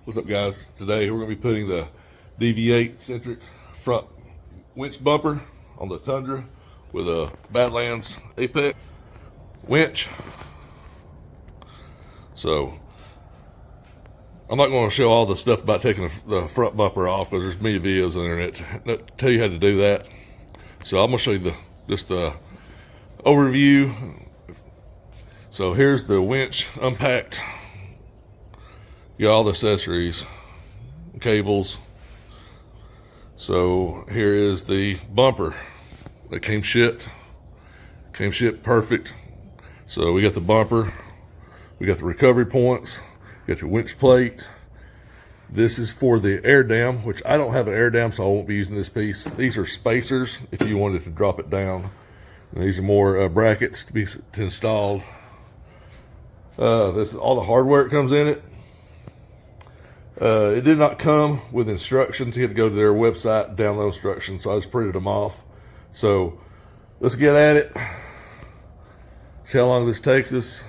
What's up, guys? Today we're going to be putting the DV8 Centric front winch bumper on the Tundra with a Badlands Apex winch. So I'm not going to show all the stuff about taking the front bumper off because there's many videos on the internet that tell you how to do that. So I'm going to show you just the overview. So here's the winch unpacked. You got all the accessories, cables. So here is the bumper that came shipped. Perfect. So we got the bumper, we got the recovery points, we got your winch plate. This is for the air dam, which I don't have an air dam, so I won't be using this piece. These are spacers if you wanted to drop it down. And these are more brackets to be installed. This is all the hardware that comes in it. It did not come with instructions. You had to go to their website, download instructions, so I just printed them off. So let's get at it. See how long this takes us.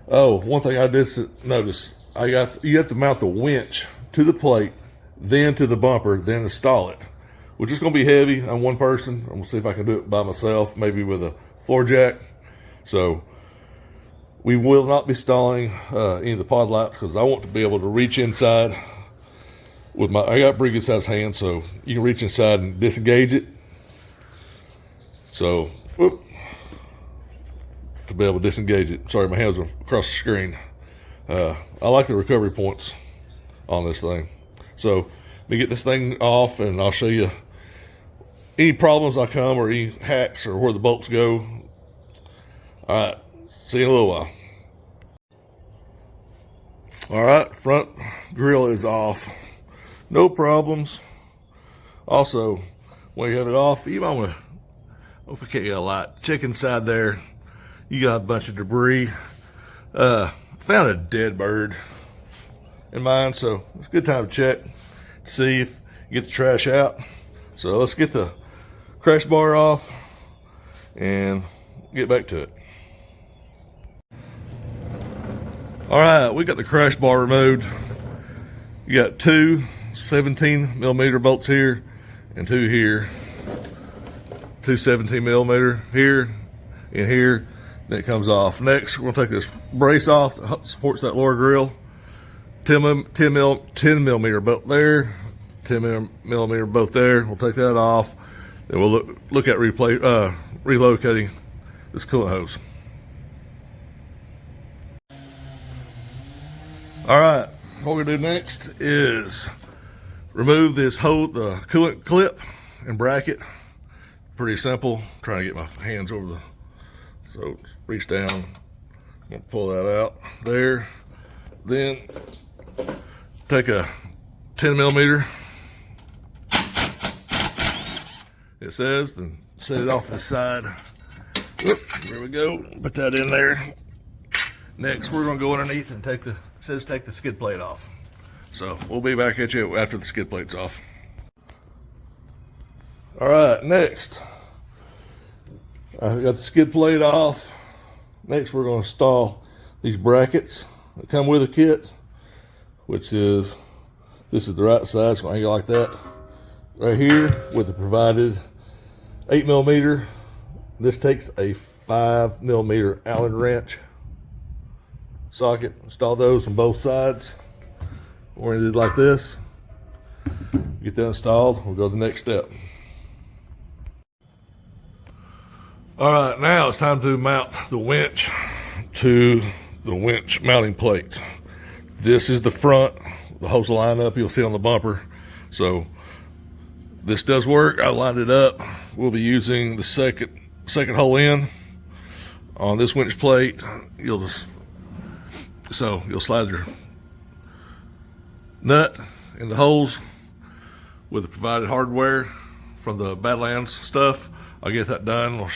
Oh, one thing I did notice, you have to mount the winch to the plate, then to the bumper, then install it, which is going to be heavy on one person. I'm going to see if I can do it by myself, maybe with a floor jack. So we will not be installing any of the pod lights because I want to be able to reach inside with I got pretty good sized hands, so you can reach inside and disengage it. So, whoop, to be able to disengage it. Sorry, my hands are across the screen. I like the recovery points on this thing. So, let me get this thing off and I'll show you any problems I come or any hacks or where the bolts go. All right. See you in a little while. All right, front grill is off. No problems. Also, when you have it off, you might want to, if I can't get a light, check inside there. You got a bunch of debris. Found a dead bird in mine, so it's a good time to check to see if you get the trash out. So let's get the crash bar off and get back to it. All right, we got the crash bar removed. You got two 17 millimeter bolts here and two here. Two 17 millimeter here and here. Then it comes off. Next, we're gonna take this brace off that supports that lower grill. 10 millimeter bolt there, 10 millimeter bolt there. We'll take that off. Then we'll look at relocating this coolant hose. All right, what we're gonna do next is remove this hose, the coolant clip and bracket. Pretty simple. I'm trying to get my hands over the, so reach down. I'm gonna pull that out there. Then take a 10 millimeter. It says, then set it off to the side. Oop, there we go. Put that in there. Next, we're gonna go underneath and take the skid plate off. So we'll be back at you after the skid plate's off. All right, next, I got the skid plate off. Next, we're going to install these brackets that come with the kit, which is, this is the right side, so I hang it like that. Right here with the provided 8 millimeter. This takes a 5 millimeter Allen wrench socket. Install those on both sides, oriented like this. Get that installed, we'll go to the next step. All right, now it's time to mount the winch to the winch mounting plate. This is the front, the hose will line up, you'll see on the bumper. So this does work. I lined it up. We'll be using the second hole in on this winch plate. You'll slide your nut in the holes with the provided hardware from the Badlands stuff. I'll get that done. We'll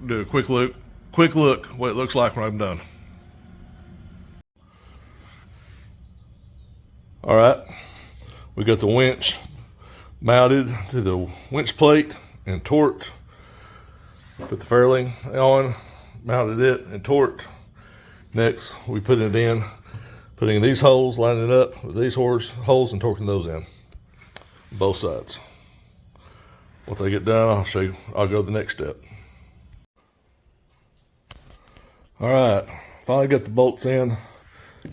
do a quick look what it looks like when I'm done. All right, we got the winch mounted to the winch plate and torqued. Put the furling on, mounted it and torqued. Next, we put it in, Putting these holes, lining it up with these holes and torquing those in, both sides. Once I get done, I'll show you, I'll go to the next step. All right, finally got the bolts in.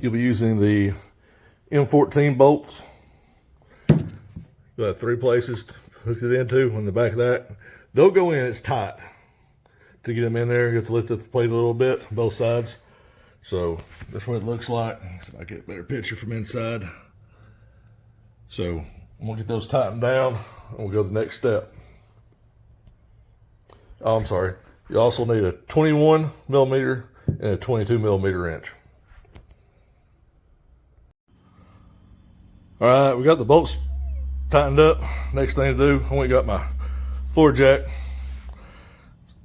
You'll be using the M14 bolts. You'll have 3 places to hook it into on the back of that. They'll go in, it's tight. To get them in there, you have to lift up the plate a little bit, both sides. So that's what it looks like. So I get a better picture from inside. So I'm gonna get those tightened down and we'll go to the next step. Oh, I'm sorry. You also need a 21 millimeter and a 22 millimeter wrench. All right, we got the bolts tightened up. Next thing to do, I went and got my floor jack,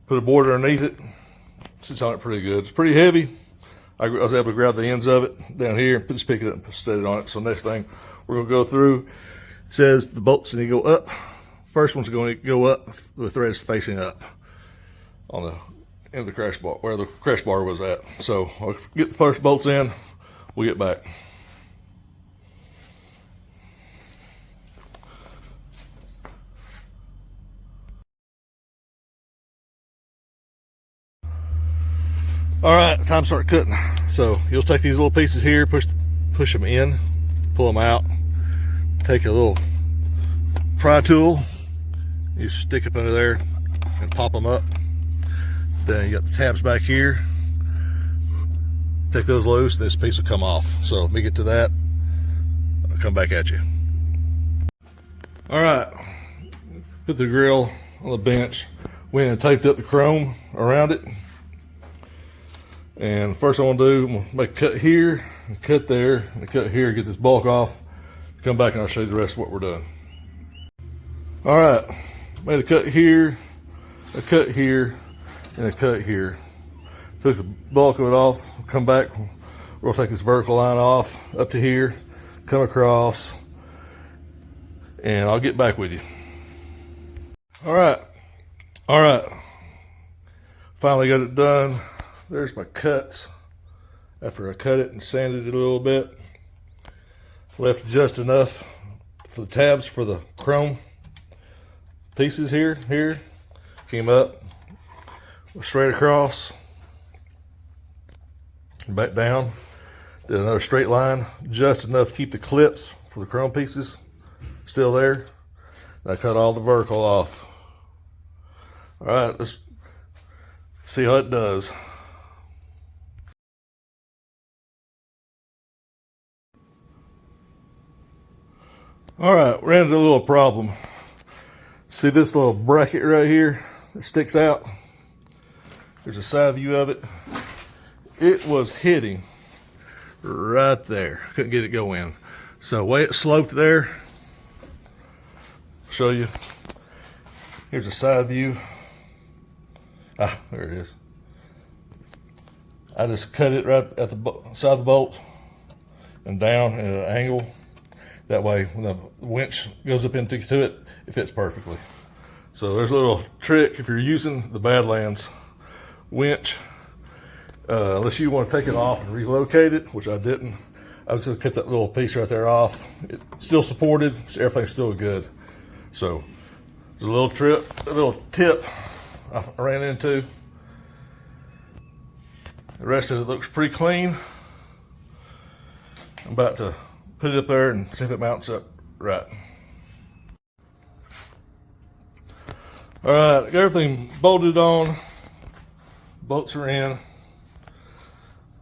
put a board underneath it, sits on it pretty good. It's pretty heavy. I was able to grab the ends of it down here, just pick it up and set it on it. So next thing we're gonna go through, it says the bolts need to go up. First one's going to go up, the thread's facing up on the end of the crash bar, where the crash bar was at. So I'll get the first bolts in, we'll get back. All right, time to start cutting. So you'll take these little pieces here, push them in, pull them out, take a little pry tool, you stick it under there and pop them up. Then you got the tabs back here, take those loose, this piece will come off. So let me get to that, I'll come back at you. All right, put the grill on the bench, went and taped up the chrome around it. And first I want to do, I'm going to make a cut here, and cut there, and cut here, get this bulk off. Come back and I'll show you the rest of what we're doing. All right, made a cut here, a cut here, and a cut here. Took the bulk of it off, come back, we'll take this vertical line off, up to here, come across, and I'll get back with you. All right, finally got it done. There's my cuts after I cut it and sanded it a little bit. Left just enough for the tabs for the chrome pieces here. Came up, straight across, back down. Did another straight line, just enough to keep the clips for the chrome pieces still there. And I cut all the vertical off. All right, let's see how it does. All right, ran into a little problem. See this little bracket right here that sticks out? There's a side view of it. It was hitting right there. Couldn't get it to go in. So the way it sloped there, I'll show you. Here's a side view. Ah, there it is. I just cut it right at the side of the bolt and down at an angle. That way, when the winch goes up into it, it fits perfectly. So there's a little trick if you're using the Badlands winch. Unless you want to take it off and relocate it, which I didn't. I was going to cut that little piece right there off. It's still supported, so everything's still good. So there's a little tip I ran into. The rest of it looks pretty clean. I'm about to put it up there and see if it mounts up right. All right, got everything bolted on. Bolts are in.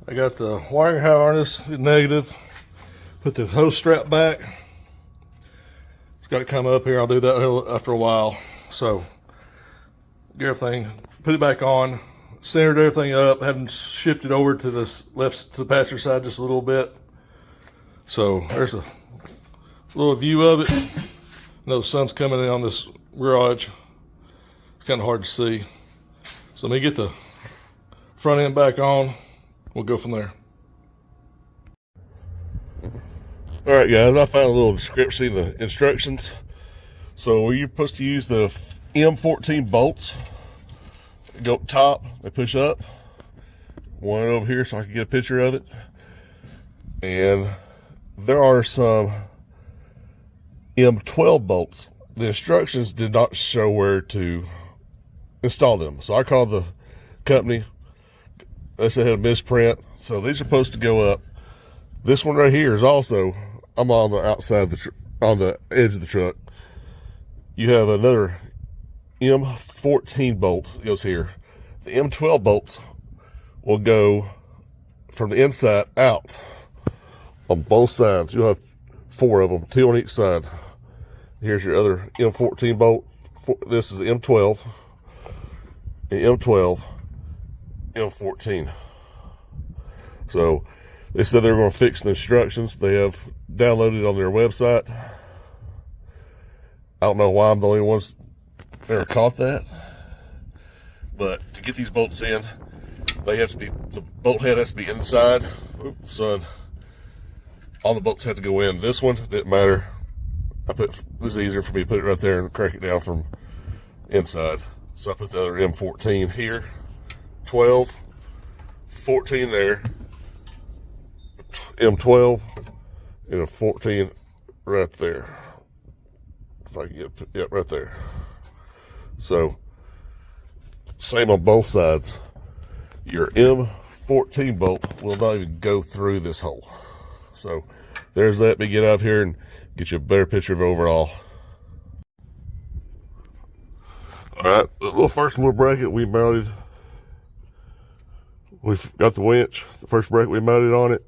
I got the wiring harness negative. Put the hose strap back. It's got to come up here. I'll do that after a while. So get everything, put it back on, centered everything up, had them shifted over to this left, to the passenger side just a little bit. So there's a little view of it. I know the sun's coming in on this garage. It's kind of hard to see. So let me get the front end back on. We'll go from there. All right, guys, I found a little description of the instructions. So you're supposed to use the M14 bolts. Go up top, they push up. One over here so I can get a picture of it. And there are some M12 bolts. The instructions did not show where to install them. So I called the company. They said they had a misprint. So these are supposed to go up. This one right here is also, I'm on the outside of on the edge of the truck. You have another M14 bolt that goes here. The M12 bolts will go from the inside out on both sides. You'll have 4 of them, 2 on each side. Here's your other M14 bolt. This is the M12, the M12, M14. So they said they were going to fix the instructions. They have downloaded on their website. I don't know why I'm the only ones that ever caught that. But to get these bolts in, they have to be, the bolt head has to be inside. Oops, son. All the bolts had to go in. This one didn't matter. It was easier for me to put it right there and crank it down from inside. So I put the other M14 here, 12, 14 there, M12, and a 14 right there. If I can get it right there. So same on both sides. Your M14 bolt will not even go through this hole. So there's that. Let me get out of here and get you a better picture of overall. All right, the first little bracket we mounted. We've got the winch. The first bracket we mounted on it.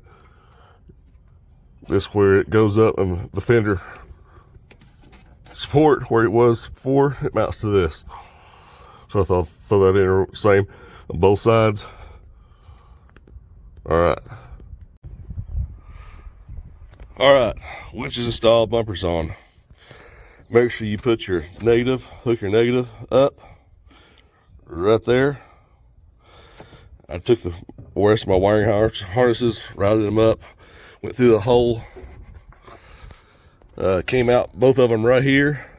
This where it goes up and the fender support where it was before, it mounts to this. So I thought I'd throw that in same on both sides. All right. All right, winch is installed, bumpers on. Make sure you put your negative, hook your negative up right there. I took the rest of my wiring harnesses, routed them up, went through the hole, came out both of them right here.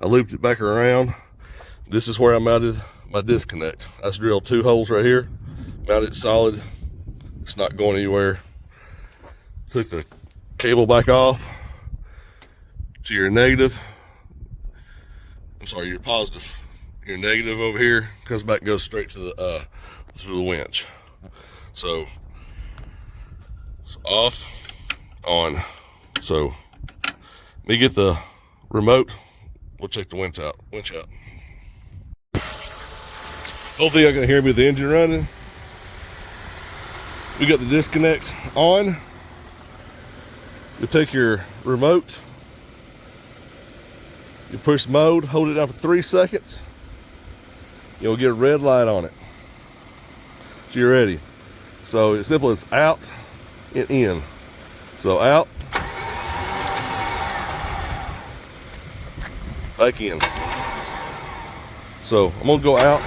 I looped it back around. This is where I mounted my disconnect. I just drilled 2 holes right here, mounted it solid. It's not going anywhere. Took the cable back off to your negative. I'm sorry, your positive. Your negative over here comes back and goes straight to the winch. So it's off, on. So let me get the remote. We'll check the winch out. Hopefully y'all can hear me with the engine running. We got the disconnect on. You take your remote, you push mode, hold it down for 3 seconds. You'll get a red light on it. So you're ready. So it's simple as out and in. So out, back in. So I'm gonna go out.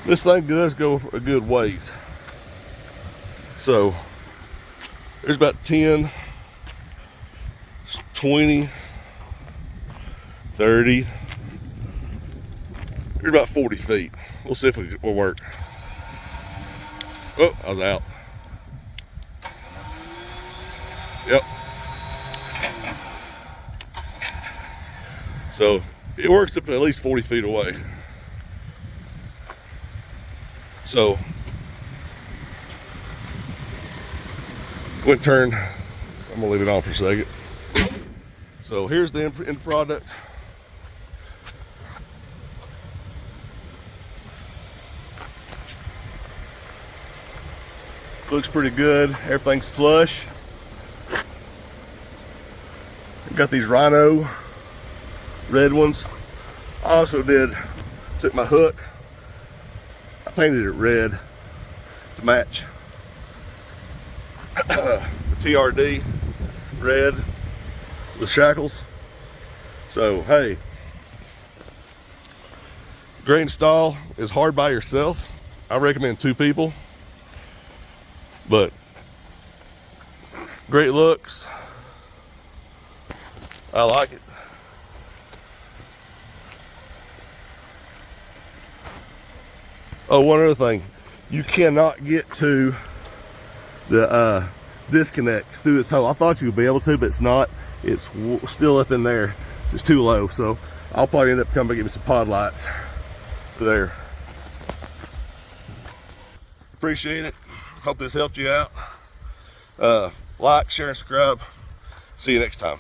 This thing does go for a good ways. So there's about 10, 20, 30, there's about 40 feet. We'll see if it will work. Oh, I was out. Yep. So it works up to at least 40 feet away. So quick turn. I'm gonna leave it on for a second. So here's the end product. Looks pretty good. Everything's flush. I've got these Rhino red ones. I also took my hook. I painted it red to match the TRD red with shackles. So hey, great install. Is hard by yourself. I recommend 2 people, but great looks. I like it. Oh, one other thing. You cannot get to the disconnect through this hole. I thought you would be able to, but it's not. It's still up in there. It's just too low. So I'll probably end up coming and get me some pod lights for there. Appreciate it. Hope this helped you out. Like, share, and subscribe. See you next time.